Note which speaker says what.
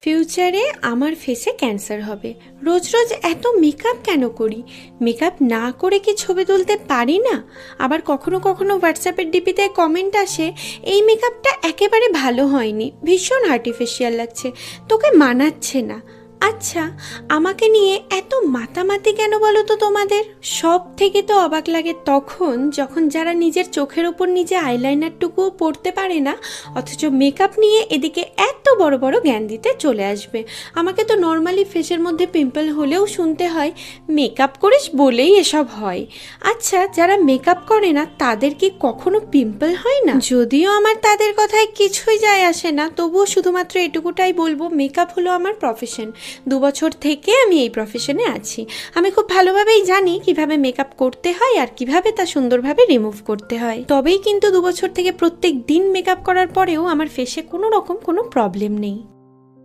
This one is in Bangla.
Speaker 1: ফিউচারে আমার ফেসে ক্যান্সার হবে, রোজ রোজ এত মেকআপ কেন করি? মেকআপ না করে কি ছবি তুলতে পারি না? আবার কখনো কখনো হোয়াটসঅ্যাপের ডিপিতে কমেন্ট আসে, এই মেকআপটা একেবারে ভালো হয়নি, ভীষণ আর্টিফিশিয়াল লাগছে, তোকে মানাচ্ছে না। আচ্ছা, আমাকে নিয়ে এত মাতামাতি কেন বলো তো তোমাদের? সব থেকে তো অবাক লাগে তখন যখন যারা নিজের চোখের ওপর নিজে আইলাইনারটুকুও পরতে পারে না, অথচ মেকআপ নিয়ে এদিকে এত বড় বড় জ্ঞান দিতে চলে আসবে। আমাকে তো নর্মালি ফেসের মধ্যে পিম্পল হলেও শুনতে হয় মেকআপ করিস বলেই এসব হয়। আচ্ছা, যারা মেকআপ করে না তাদের কি কখনো পিম্পল হয় না? যদিও আমার তাদের কথায় কিছুই যায় আসে না, তবুও শুধুমাত্র এটুকুটাই বলবো, মেকআপ হলো আমার প্রফেশন। 2 বছর থেকে আমি এই প্রফেশনে আছি। আমি খুব ভালোভাবেই জানি কিভাবে মেকআপ করতে হয় আর কিভাবে তা সুন্দরভাবে রিমুভ করতে হয়। তবেই কিন্তু 2 বছর থেকে প্রত্যেক দিন মেকআপ করার পরেও আমার ফেসে কোনো রকম কোনো প্রবলেম নেই।